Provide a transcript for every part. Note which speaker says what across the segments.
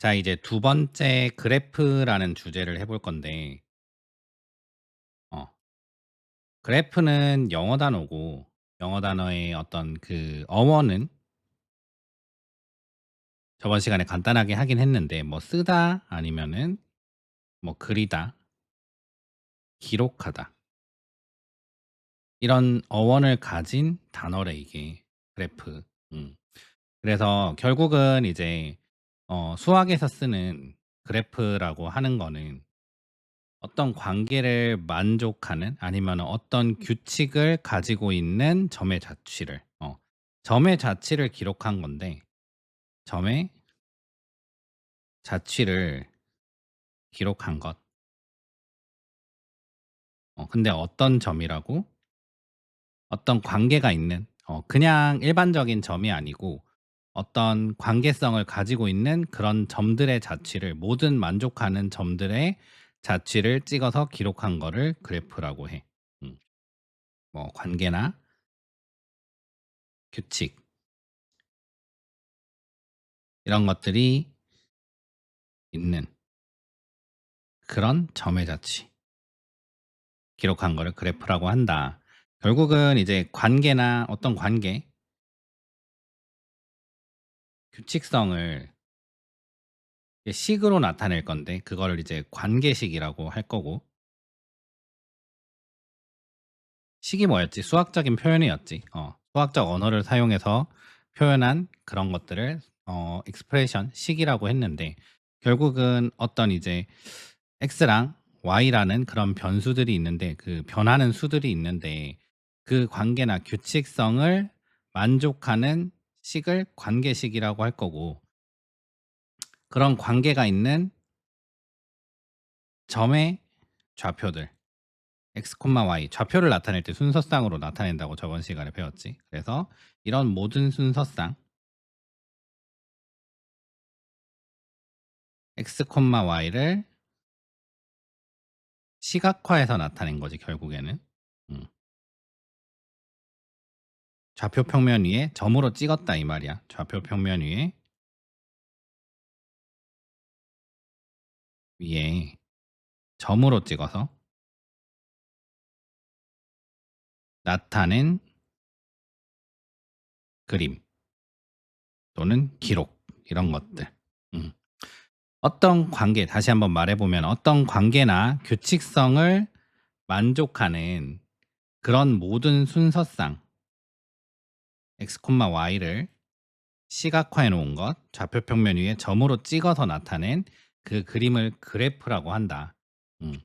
Speaker 1: 자, 이제 두 번째 그래프라는 주제를 해볼 건데, 어, 그래프는 영어 단어고, 영어 단어의 어떤 그 어원은 저번 시간에 간단하게 하긴 했는데, 뭐 쓰다 아니면은 뭐 그리다, 기록하다. 이런 어원을 가진 단어래, 이게. 그래프. 음. 그래서 결국은 이제 수학에서 쓰는 그래프라고 하는 거는 어떤 관계를 만족하는 아니면 어떤 규칙을 가지고 있는 점의 자취를 기록한 건데, 점의 자취를 기록한 것. 근데 어떤 점이라고? 어떤 관계가 있는, 그냥 일반적인 점이 아니고 어떤 관계성을 가지고 있는 그런 점들의 자취를, 모든 만족하는 점들의 자취를 찍어서 기록한 거를 그래프라고 해. 음. 뭐 관계나 규칙 이런 것들이 있는 그런 점의 자치, 기록한 거를 그래프라고 한다. 결국은 이제 관계나 어떤 관계, 규칙성을 식으로 나타낼 건데, 그거를 이제 관계식이라고 할 거고, 식이 뭐였지? 수학적인 표현이었지. 수학적 언어를 사용해서 표현한 그런 것들을 expression, 식이라고 했는데, 결국은 어떤 이제 x랑 y라는 그런 변수들이 있는데, 그 변하는 수들이 있는데, 그 관계나 규칙성을 만족하는 식을 관계식이라고 할 거고, 그런 관계가 있는 점의 좌표들, x, y, 좌표를 나타낼 때 순서쌍으로 나타낸다고 저번 시간에 배웠지. 그래서 이런 모든 순서쌍 x, y를 시각화해서 나타낸 거지, 결국에는. 음. 좌표 평면 위에 점으로 찍었다 이 말이야. 좌표 평면 위에 점으로 찍어서 나타낸 그림 또는 기록, 이런 것들. 음. 어떤 관계, 다시 한번 말해 보면 어떤 관계나 규칙성을 만족하는 그런 모든 순서쌍 x, y를 시각화해 놓은 것, 좌표 평면 위에 점으로 찍어서 나타낸 그 그림을 그래프라고 한다. 음.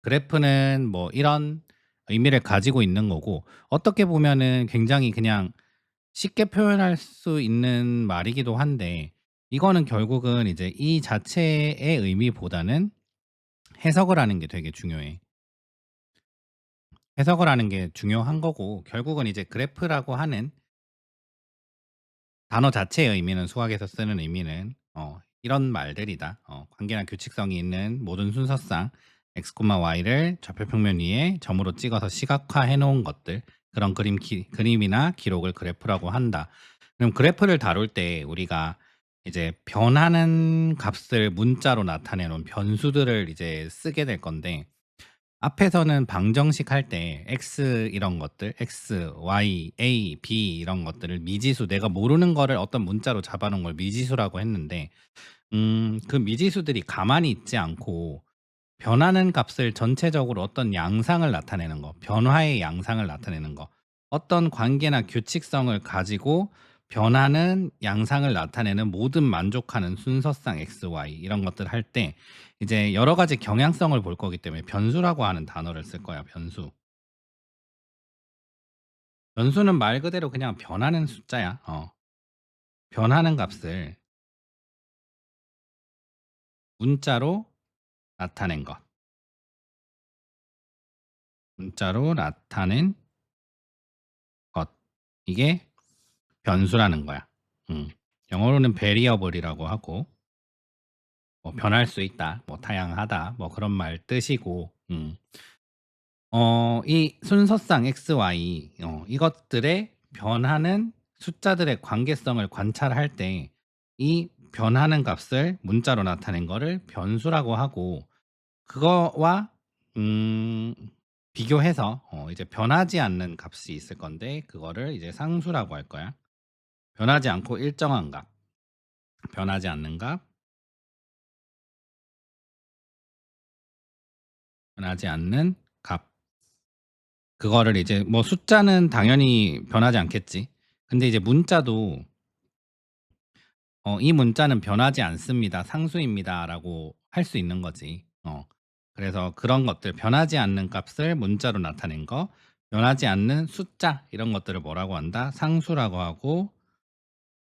Speaker 1: 그래프는 뭐 이런 의미를 가지고 있는 거고, 어떻게 보면은 굉장히 그냥 쉽게 표현할 수 있는 말이기도 한데, 이거는 결국은 이제 이 자체의 의미보다는 해석을 하는 게 되게 중요해. 해석을 하는 게 중요한 거고, 결국은 이제 그래프라고 하는 단어 자체의 의미는, 수학에서 쓰는 의미는 이런 말들이다. 관계나 규칙성이 있는 모든 순서상 x, y를 좌표 평면 위에 점으로 찍어서 시각화해 놓은 것들, 그런 그림이나 기록을 그래프라고 한다. 그럼 그래프를 다룰 때 우리가 이제 변하는 값을 문자로 나타내 놓은 변수들을 이제 쓰게 될 건데, 앞에서는 방정식 할 때 x 이런 것들, x, y, a, b 이런 것들을 미지수, 내가 모르는 거를 어떤 문자로 잡아 놓은 걸 미지수라고 했는데, 그 미지수들이 가만히 있지 않고 변하는 값을 전체적으로 어떤 양상을 나타내는 거, 변화의 양상을 나타내는 거, 어떤 관계나 규칙성을 가지고 변하는 양상을 나타내는 모든 만족하는 순서상 x, y 이런 것들 할 때 이제 여러 가지 경향성을 볼 거기 때문에 변수라고 하는 단어를 쓸 거야, 변수. 변수는 말 그대로 그냥 변하는 숫자야. 변하는 값을 문자로 나타낸 것. 문자로 나타낸 것. 이게 변수라는 거야. 음. 영어로는 variable이라고 하고, 뭐 변할 수 있다, 뭐 다양하다, 뭐 그런 말 뜻이고, 이 순서상 x, y, 이것들의 변하는 숫자들의 관계성을 관찰할 때 이 변하는 값을 문자로 나타낸 거를 변수라고 하고 그거와 음 비교해서 이제 변하지 않는 값이 있을 건데 그거를 이제 상수라고 할 거야. 변하지 않고 일정한 값, 변하지 않는 값, 변하지 않는 값. 그거를 이제 뭐 숫자는 당연히 변하지 않겠지. 근데 이제 문자도 "이 문자는 변하지 않습니다. 상수입니다."라고 할 수 있는 거지. 그래서 그런 것들 변하지 않는 값을 문자로 나타낸 거, 변하지 않는 숫자 이런 것들을 뭐라고 한다? 상수라고 하고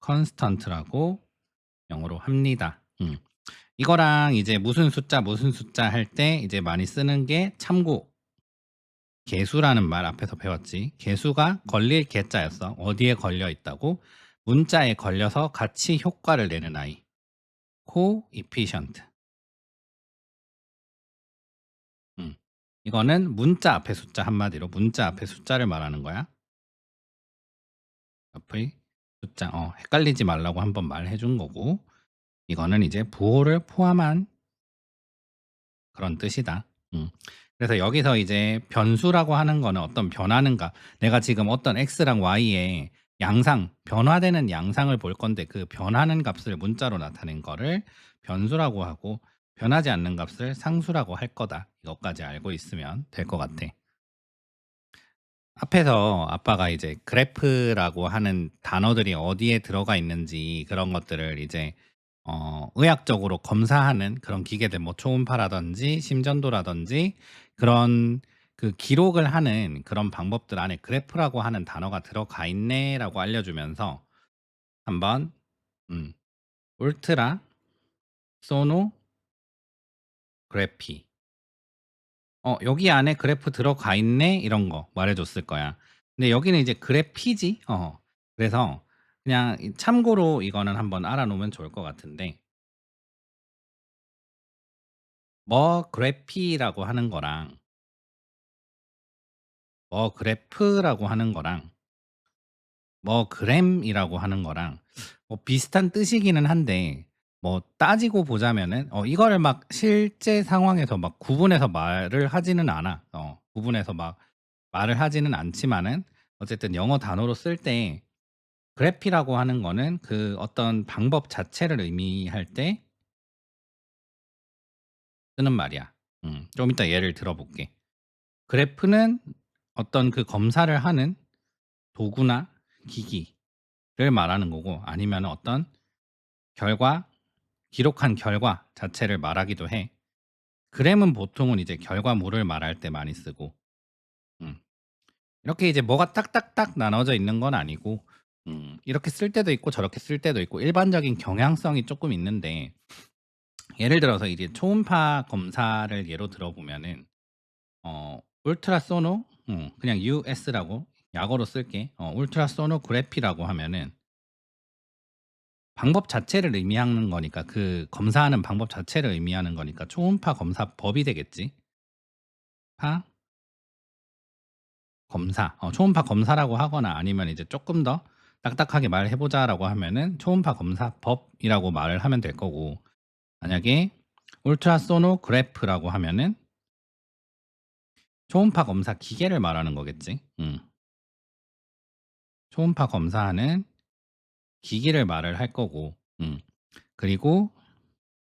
Speaker 1: constant라고 영어로 합니다. 이거랑 이제 무슨 숫자 할 때 이제 많이 쓰는 게 참고 개수라는 말 앞에서 배웠지. 개수가 걸릴 개자였어. 어디에 걸려 있다고? 문자에 걸려서 같이 효과를 내는 아이. coefficient. 음. 이거는 문자 앞에 숫자 한마디로 문자 앞에 숫자를 말하는 거야. 앞의 숫자. 헷갈리지 말라고 한번 말해 준 거고. 이거는 이제 부호를 포함한 그런 뜻이다. 그래서 여기서 이제 변수라고 하는 거는 어떤 변하는가. 내가 지금 어떤 x랑 y의 양상, 변화되는 양상을 볼 건데 그 변하는 값을 문자로 나타낸 거를 변수라고 하고 변하지 않는 값을 상수라고 할 거다. 이것까지 알고 있으면 될 것 같아. 앞에서 아빠가 이제 그래프라고 하는 단어들이 어디에 들어가 있는지 그런 것들을 이제 의학적으로 검사하는 그런 기계들 뭐 초음파라든지 심전도라든지 그런 그 기록을 하는 그런 방법들 안에 그래프라고 하는 단어가 들어가 있네라고 알려주면서 한번 음, 울트라 소노그래피 여기 안에 그래프 들어가 있네 이런 거 말해줬을 거야. 근데 여기는 이제 그래피지. 그래서 그냥 참고로 이거는 한번 알아놓으면 좋을 것 같은데 뭐 그래피라고 하는 거랑 뭐 그래프라고 하는 거랑 뭐 그램이라고 하는 거랑 뭐 비슷한 뜻이기는 한데 뭐 따지고 보자면은 이거를 막 실제 상황에서 막 구분해서 말을 하지는 않아. 구분해서 막 말을 하지는 않지만은 어쨌든 영어 단어로 쓸 때 그래피라고 하는 거는 그 어떤 방법 자체를 의미할 때 쓰는 말이야. 좀 이따 예를 들어 볼게. 그래프는 어떤 그 검사를 하는 도구나 기기를 말하는 거고 아니면은 어떤 결과, 기록한 결과 자체를 말하기도 해. 그램은 보통은 이제 결과물을 말할 때 많이 쓰고 음. 이렇게 이제 뭐가 딱딱딱 나눠져 있는 건 아니고 이렇게 쓸 때도 있고 저렇게 쓸 때도 있고 일반적인 경향성이 조금 있는데 예를 들어서 이제 초음파 검사를 예로 들어보면은 울트라소노 그냥 US라고 약어로 쓸게. 울트라소노그래피라고 하면은 방법 자체를 의미하는 거니까 그 검사하는 방법 자체를 의미하는 거니까 초음파 검사법이 되겠지. 파 검사. 초음파 검사라고 하거나 아니면 이제 조금 더 딱딱하게 말해 보자라고 하면은 초음파 검사법이라고 말을 하면 될 거고 만약에 울트라소노그래프라고 하면은 초음파 검사 기계를 말하는 거겠지. 초음파 검사하는 기기를 말을 할 거고 그리고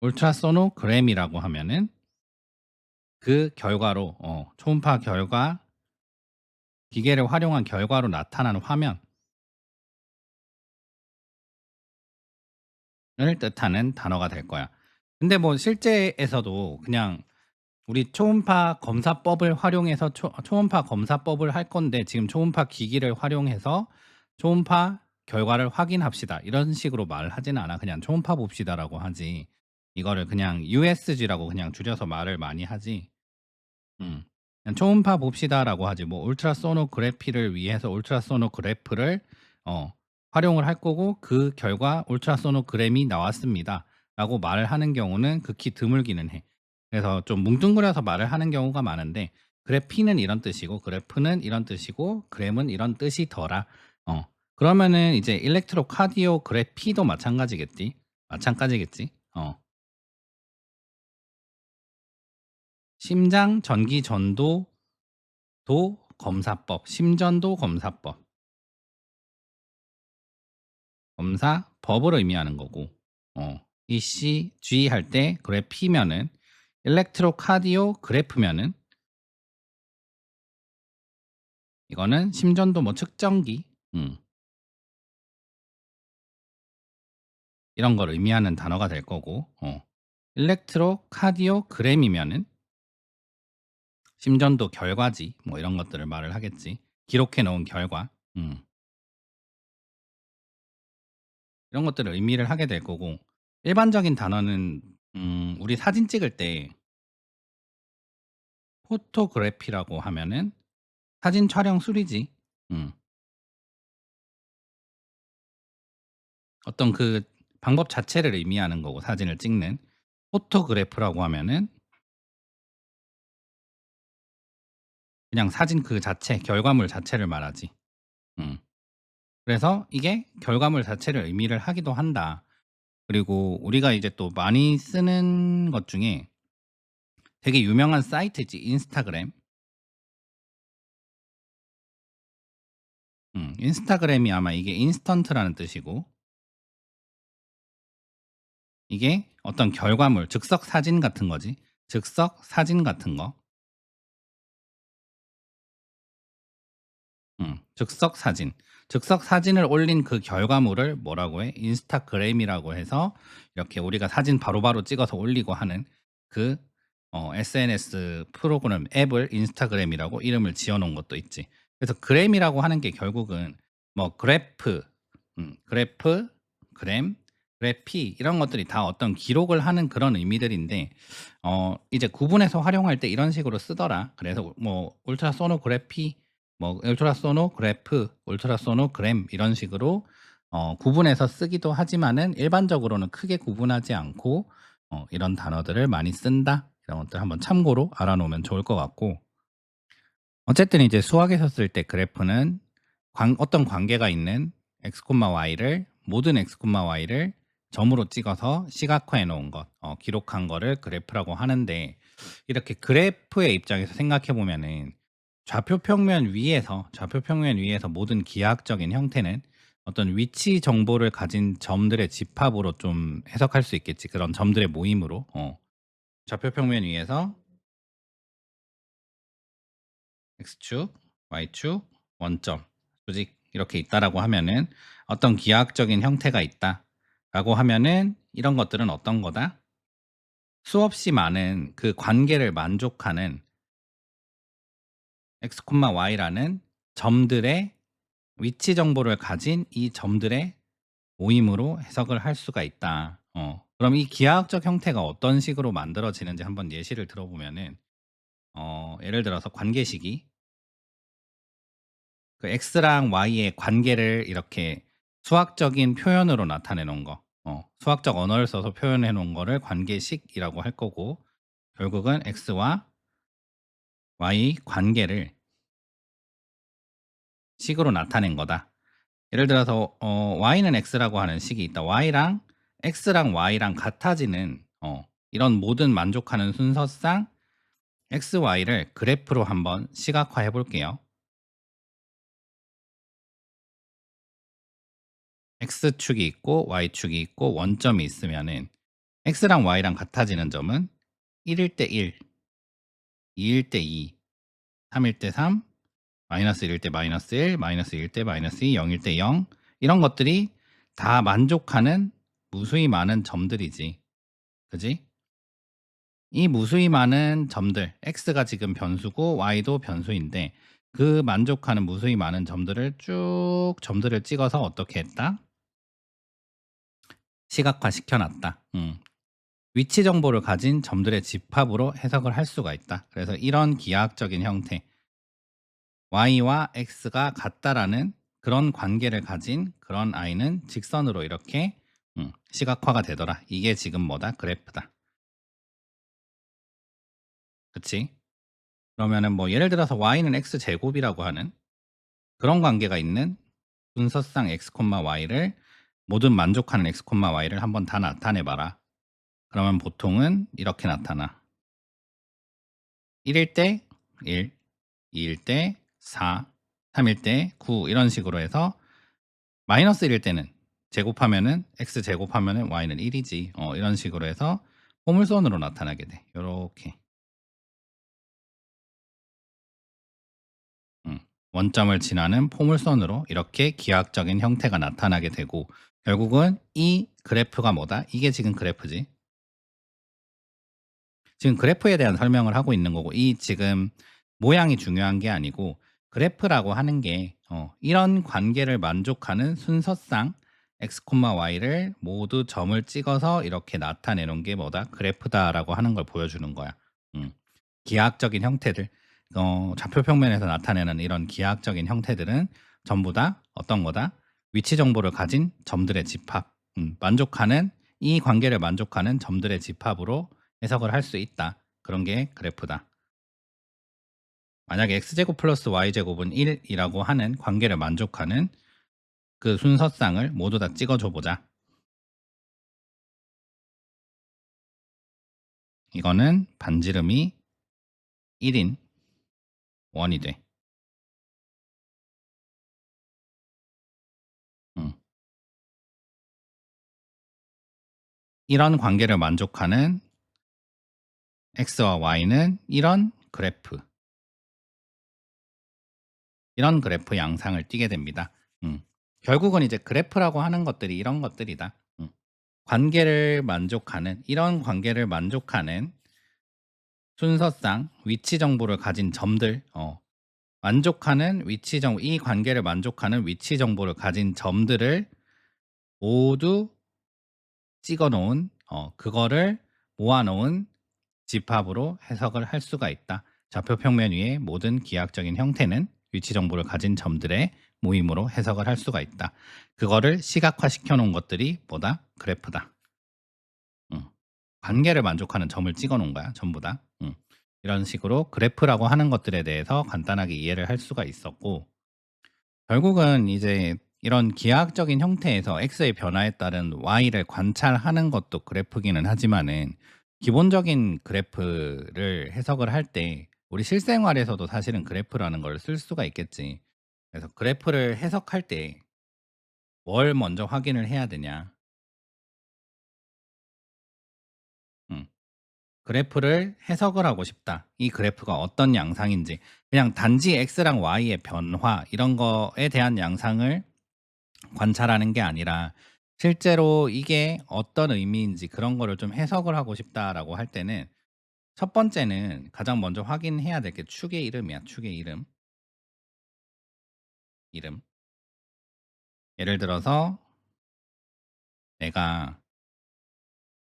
Speaker 1: 울트라소노그램이라고 하면은 그 결과로 초음파 결과 기계를 활용한 결과로 나타나는 화면을 뜻하는 단어가 될 거야. 근데 뭐 실제에서도 그냥 우리 초음파 검사법을 활용해서 초음파 검사법을 할 건데 지금 초음파 기기를 활용해서 초음파 결과를 확인합시다. 이런 식으로 말을 하지는 않아. 그냥 초음파 봅시다라고 하지. 이거를 그냥 USG라고 그냥 줄여서 말을 많이 하지. 음. 그냥 초음파 봅시다라고 하지. 뭐 울트라소노그래피를 위해서 울트라소노그래프를 어, 활용을 할 거고 그 결과 울트라소노그램이 나왔습니다라고 말을 하는 경우는 극히 드물기는 해. 그래서 좀 뭉뚱그려서 말을 하는 경우가 많은데 그래피는 이런 뜻이고 그래프는 이런 뜻이고 그램은 이런 뜻이더라. 그러면은 이제 일렉트로카디오그래피도 마찬가지겠지. 마찬가지겠지. 심장 전기 전도도 검사법, 심전도 검사법. 검사 법을 의미하는 거고 ECG 할 때 그래피면은 일렉트로카디오그래프면은 이거는 심전도 뭐 측정기 음 이런 걸 의미하는 단어가 될 거고 일렉트로카디오그램이면은 심전도 결과지 뭐 이런 것들을 말을 하겠지. 기록해 놓은 결과. 이런 것들을 의미를 하게 될 거고 일반적인 단어는 우리 사진 찍을 때 포토그래피라고 하면은 사진 촬영 수리지. 음. 어떤 그 방법 자체를 의미하는 거고 사진을 찍는. 포토그래프라고 하면은 그냥 사진 그 자체 결과물 자체를 말하지. 음. 그래서 이게 결과물 자체를 의미를 하기도 한다. 그리고 우리가 이제 또 많이 쓰는 것 중에 되게 유명한 사이트지 인스타그램. 인스타그램이 아마 이게 인스턴트라는 뜻이고 이게 어떤 결과물 즉석 사진 같은 거지. 즉석 사진 같은 거. 즉석 사진. 즉석 사진을 올린 그 결과물을 뭐라고 해? 인스타그램이라고 해서 이렇게 우리가 사진 바로바로 찍어서 올리고 하는 그 SNS 프로그램 앱을 인스타그램이라고 이름을 지어 놓은 것도 있지. 그래서 그램이라고 하는 게 결국은 뭐 그래프, 그래프, 그램, 그래피 이런 것들이 다 어떤 기록을 하는 그런 의미들인데 이제 구분해서 활용할 때 이런 식으로 쓰더라. 그래서 뭐 울트라소노그래피 뭐 울트라소노그래프, 울트라소노그램 이런 식으로 구분해서 쓰기도 하지만은 일반적으로는 크게 구분하지 않고 이런 단어들을 많이 쓴다. 이런 것들 한번 참고로 알아 놓으면 좋을 것 같고 어쨌든 이제 수학에서 쓸 때 그래프는 어떤 관계가 있는 x, y를 모든 x, y를 점으로 찍어서 시각화해 놓은 것, 기록한 거를 그래프라고 하는데 이렇게 그래프의 입장에서 생각해 보면은 좌표평면 위에서 모든 기하학적인 형태는 어떤 위치 정보를 가진 점들의 집합으로 좀 해석할 수 있겠지. 그런 점들의 모임으로. 좌표평면 위에서 x축, y축, 원점, 조직 이렇게 있다라고 하면은 어떤 기하학적인 형태가 있다라고 하면은 이런 것들은 어떤 거다? 수없이 많은 그 관계를 만족하는 x, y라는 점들의 위치 정보를 가진 이 점들의 모임으로 해석을 할 수가 있다. 그럼 이 기하학적 형태가 어떤 식으로 만들어지는지 한번 예시를 들어보면은 예를 들어서 관계식이 그 x랑 y의 관계를 이렇게 수학적인 표현으로 나타내 놓은 거. 수학적 언어를 써서 표현해 놓은 거를 관계식이라고 할 거고 결국은 x와 y 관계를 식으로 나타낸 거다. 예를 들어서 y는 x라고 하는 식이 있다. x랑 y랑 같아지는 이런 모든 만족하는 순서상 x, y를 그래프로 한번 시각화해 볼게요. x축이 있고 y축이 있고 원점이 있으면은 x랑 y랑 같아지는 점은 1일 때 1, 2일 때 2, 3일 때 3, 마이너스 1일 때 마이너스 1, 마이너스 1일 때 마이너스 2, 0일 때 0 이런 것들이 다 만족하는 무수히 많은 점들이지. 그지? 이 무수히 많은 점들, x가 지금 변수고 y도 변수인데 그 만족하는 무수히 많은 점들을 쭉 점들을 찍어서 어떻게 했다? 시각화 시켜놨다. 위치 정보를 가진 점들의 집합으로 해석을 할 수가 있다. 그래서 이런 기하학적인 형태, y와 x가 같다라는 그런 관계를 가진 그런 i는 직선으로 이렇게 시각화가 되더라. 이게 지금 뭐다? 그래프다. 그치? 그러면은 뭐 예를 들어서 y는 x 제곱이라고 하는 그런 관계가 있는 분서상 x, y를 모든 만족하는 x, y를 한번 다 나타내 봐라. 그러면 보통은 이렇게 나타나. 1일 때 1, 2일 때 4, 3일 때 9 이런 식으로 해서 마이너스 1일 때는 제곱하면은 x 제곱하면은 y는 1이지. 이런 식으로 해서 포물선으로 나타나게 돼. 요렇게. 음. 원점을 지나는 포물선으로 이렇게 기하학적인 형태가 나타나게 되고 결국은 이 그래프가 뭐다? 이게 지금 그래프지. 지금 그래프에 대한 설명을 하고 있는 거고 이 지금 모양이 중요한 게 아니고 그래프라고 하는 게 이런 관계를 만족하는 순서상 x, y를 모두 점을 찍어서 이렇게 나타내 놓은 게 뭐다? 그래프다라고 하는 걸 보여주는 거야. 음. 기하학적인 형태들, 좌표 평면에서 나타내는 이런 기하학적인 형태들은 전부 다 어떤 거다? 위치 정보를 가진 점들의 집합, 만족하는 이 관계를 만족하는 점들의 집합으로 해석을 할 수 있다. 그런 게 그래프다. 만약에 x제곱 플러스 y제곱은 1이라고 하는 관계를 만족하는 그 순서쌍을 모두 다 찍어줘 보자. 이거는 반지름이 1인 원이 돼. 음. 이런 관계를 만족하는 x와 y는 이런 그래프 양상을 띠게 됩니다. 음. 결국은 이제 그래프라고 하는 것들이 이런 것들이다. 관계를 만족하는 이런 관계를 만족하는 순서상 위치 정보를 가진 점들, 만족하는 위치 정 이 관계를 만족하는 위치 정보를 가진 점들을 모두 찍어 놓은 그거를 모아 놓은 집합으로 해석을 할 수가 있다. 좌표 평면 위의 모든 기하학적인 형태는 위치 정보를 가진 점들의 모임으로 해석을 할 수가 있다. 그거를 시각화 시켜 놓은 것들이 뭐다? 그래프다. 관계를 만족하는 점을 찍어 놓은 거야, 전부 다. 이런 식으로 그래프라고 하는 것들에 대해서 간단하게 이해를 할 수가 있었고 결국은 이제 이런 기하학적인 형태에서 x의 변화에 따른 y를 관찰하는 것도 그래프기는 하지만은 기본적인 그래프를 해석을 할 때 우리 실생활에서도 사실은 그래프라는 걸 쓸 수가 있겠지. 그래서 그래프를 해석할 때 뭘 먼저 확인을 해야 되냐? 음. 그래프를 해석을 하고 싶다. 이 그래프가 어떤 양상인지 그냥 단지 x랑 y의 변화 이런 거에 대한 양상을 관찰하는 게 아니라 실제로 이게 어떤 의미인지 그런 거를 좀 해석을 하고 싶다라고 할 때는 첫 번째는 가장 먼저 확인해야 될 게 축의 이름이야. 축의 이름. 이름. 예를 들어서 내가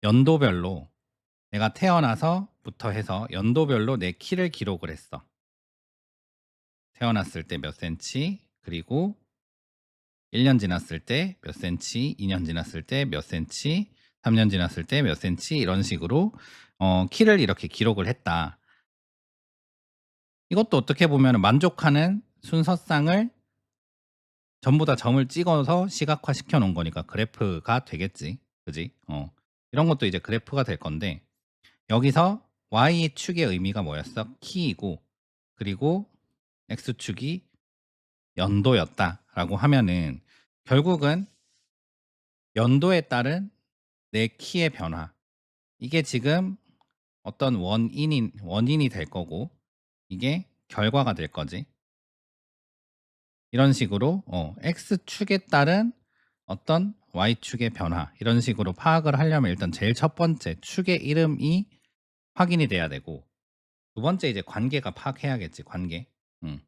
Speaker 1: 연도별로 내가 태어나서부터 해서 연도별로 내 키를 기록을 했어. 태어났을 때 몇 센치, 그리고 1년 지났을 때 몇 센치, 2년 지났을 때 몇 센치, 3년 지났을 때 몇 센치 이런 식으로 키를 이렇게 기록을 했다. 이것도 어떻게 보면 만족하는 순서상을 전부 다 점을 찍어서 시각화시켜 놓은 거니까 그래프가 되겠지. 그지? 이런 것도 이제 그래프가 될 건데 여기서 Y축의 의미가 뭐였어? 키이고 그리고 X축이 연도였다라고 하면은 결국은 연도에 따른 내 키의 변화 이게 지금 어떤 원인이 될 거고 이게 결과가 될 거지. 이런 식으로 X축에 따른 어떤 Y축의 변화 이런 식으로 파악을 하려면 일단 제일 첫 번째 축의 이름이 확인이 돼야 되고 두 번째 이제 관계가 파악해야겠지 관계. 음.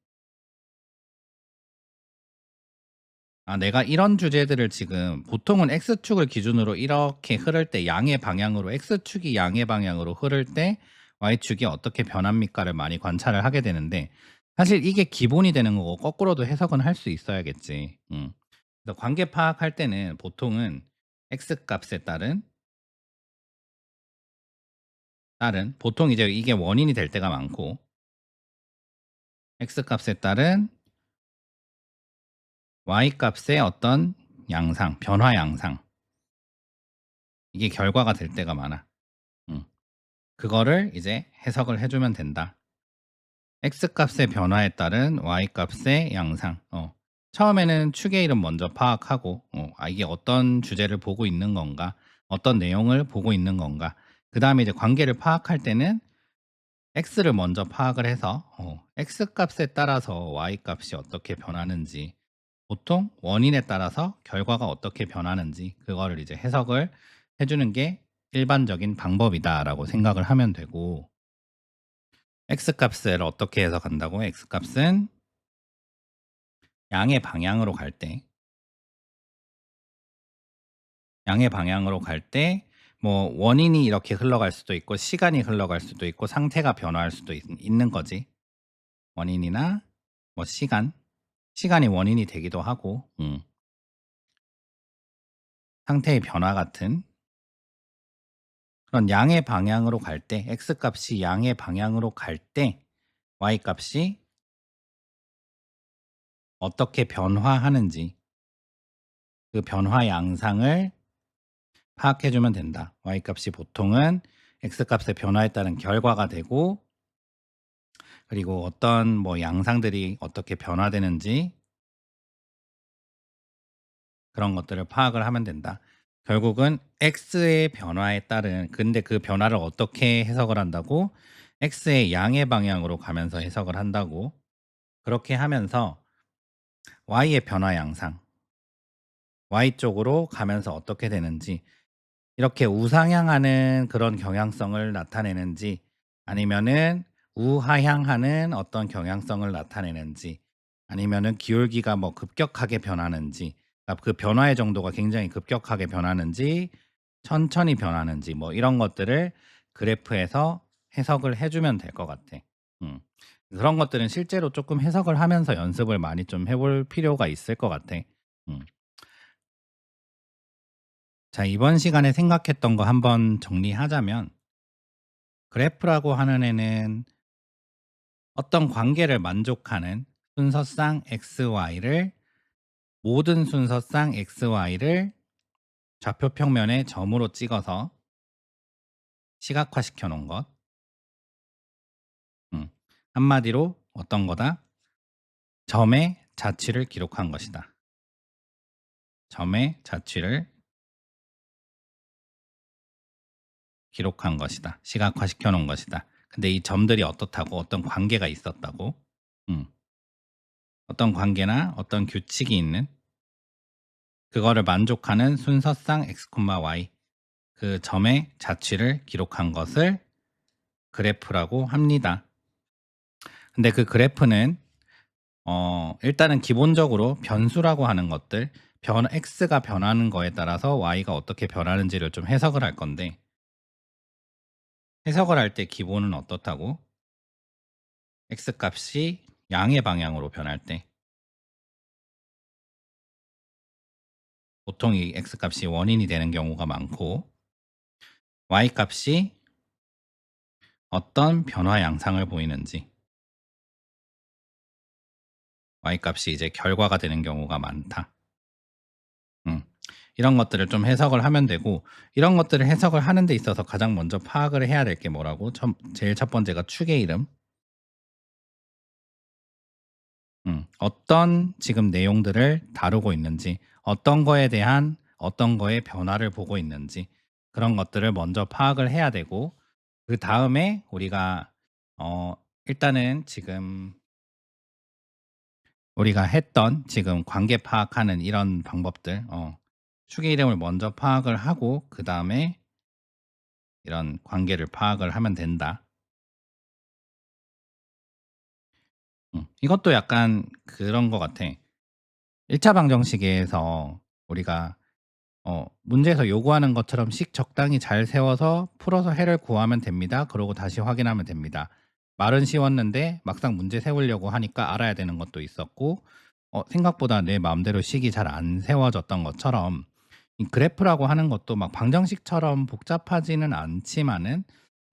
Speaker 1: 아 내가 이런 주제들을 지금 보통은 X축을 기준으로 이렇게 흐를 때 양의 방향으로 X축이 양의 방향으로 흐를 때 Y축이 어떻게 변합니까를 많이 관찰을 하게 되는데 사실 이게 기본이 되는 거고 거꾸로도 해석은 할 수 있어야겠지. 그래서 관계 파악할 때는 보통은 X 값에 따른 보통 이제 이게 원인이 될 때가 많고 X 값에 따른 Y 값의 어떤 양상, 변화 양상 이게 결과가 될 때가 많아. 음. 그거를 이제 해석을 해 주면 된다. X값의 변화에 따른 Y값의 양상. 처음에는 축의 이름 먼저 파악하고 이게 어떤 주제를 보고 있는 건가? 어떤 내용을 보고 있는 건가? 그다음에 이제 관계를 파악할 때는 X를 먼저 파악을 해서 X값에 따라서 Y값이 어떻게 변하는지 보통 원인에 따라서 결과가 어떻게 변하는지 그거를 이제 해석을 해 주는 게 일반적인 방법이다라고 생각을 하면 되고 X값을 어떻게 해석한다고? X값은 양의 방향으로 갈 때 양의 방향으로 갈 때 뭐 원인이 이렇게 흘러갈 수도 있고 시간이 흘러갈 수도 있고 상태가 변화할 수도 있는 거지. 원인이나 뭐 시간이 원인이 되기도 하고 상태의 변화 같은 그런 양의 방향으로 갈 때 X값이 양의 방향으로 갈 때 Y값이 어떻게 변화하는지 그 변화 양상을 파악해 주면 된다. Y값이 보통은 X값의 변화에 따른 결과가 되고 그리고 어떤 뭐 양상들이 어떻게 변화되는지 그런 것들을 파악을 하면 된다. 결국은 X의 변화에 따른 근데 그 변화를 어떻게 해석을 한다고? X의 양의 방향으로 가면서 해석을 한다고. 그렇게 하면서 Y의 변화 양상, Y 쪽으로 가면서 어떻게 되는지 이렇게 우상향하는 그런 경향성을 나타내는지 아니면은 우하향하는 어떤 경향성을 나타내는지 아니면은 기울기가 뭐 급격하게 변하는지 그러니까 그 변화의 정도가 굉장히 급격하게 변하는지 천천히 변하는지 뭐 이런 것들을 그래프에서 해석을 해 주면 될 것 같아. 음. 그런 것들은 실제로 조금 해석을 하면서 연습을 많이 좀 해볼 필요가 있을 것 같아. 음. 자, 이번 시간에 생각했던 거 한번 정리하자면 그래프라고 하는 애는 어떤 관계를 만족하는 순서상 XY를 모든 순서상 XY를 좌표 평면에 점으로 찍어서 시각화시켜 놓은 것. 음. 한마디로 어떤 거다? 점의 자취를 기록한 것이다. 점의 자취를 기록한 것이다. 시각화시켜 놓은 것이다. 근데 이 점들이 어떻다고 어떤 관계가 있었다고? 음. 어떤 관계나 어떤 규칙이 있는 그거를 만족하는 순서상 x, y 그 점의 자취를 기록한 것을 그래프라고 합니다. 근데 그 그래프는 일단은 기본적으로 변수라고 하는 것들 x가 변하는 거에 따라서 y가 어떻게 변하는지를 좀 해석을 할 건데 해석을 할 때 기본은 어떻다고? x 값이 양의 방향으로 변할 때 보통 이 x 값이 원인이 되는 경우가 많고 y 값이 어떤 변화 양상을 보이는지 Y값이 이제 결과가 되는 경우가 많다. 음. 이런 것들을 좀 해석을 하면 되고 이런 것들을 해석을 하는 데 있어서 가장 먼저 파악을 해야 될 게 뭐라고? 제일 첫 번째가 축의 이름. 어떤 지금 내용들을 다루고 있는지, 어떤 거에 대한 어떤 거의 변화를 보고 있는지 그런 것들을 먼저 파악을 해야 되고 그다음에 우리가 어 일단은 지금 우리가 했던 지금 관계 파악하는 이런 방법들 축의 이름을 먼저 파악을 하고 그다음에 이런 관계를 파악을 하면 된다. 이것도 약간 그런 것 같아. 1차 방정식에서 우리가 문제에서 요구하는 것처럼 식 적당히 잘 세워서 풀어서 해를 구하면 됩니다. 그러고 다시 확인하면 됩니다. 말은 쉬웠는데 막상 문제 세우려고 하니까 알아야 되는 것도 있었고 생각보다 내 마음대로 식이 잘 안 세워졌던 것처럼 이 그래프라고 하는 것도 막 방정식처럼 복잡하지는 않지만은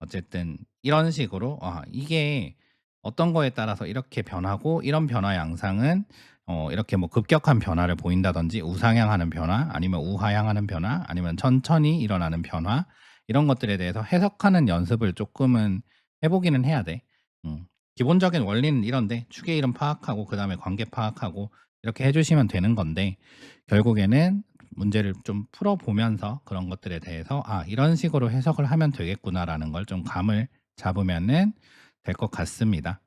Speaker 1: 어쨌든 이런 식으로 이게 어떤 거에 따라서 이렇게 변하고 이런 변화 양상은 이렇게 뭐 급격한 변화를 보인다든지 우상향하는 변화 아니면 우하향하는 변화 아니면 천천히 일어나는 변화 이런 것들에 대해서 해석하는 연습을 쪼끔은 해 보기는 해야 돼. 음. 기본적인 원리는 이런데 축의 이름 파악하고 그다음에 관계 파악하고 이렇게 해 주시면 되는 건데 결국에는 문제를 좀 풀어 보면서 그런 것들에 대해서 '아 이런 식으로 해석을 하면 되겠구나.'라는 걸 좀 감을 잡으면은 될 것 같습니다.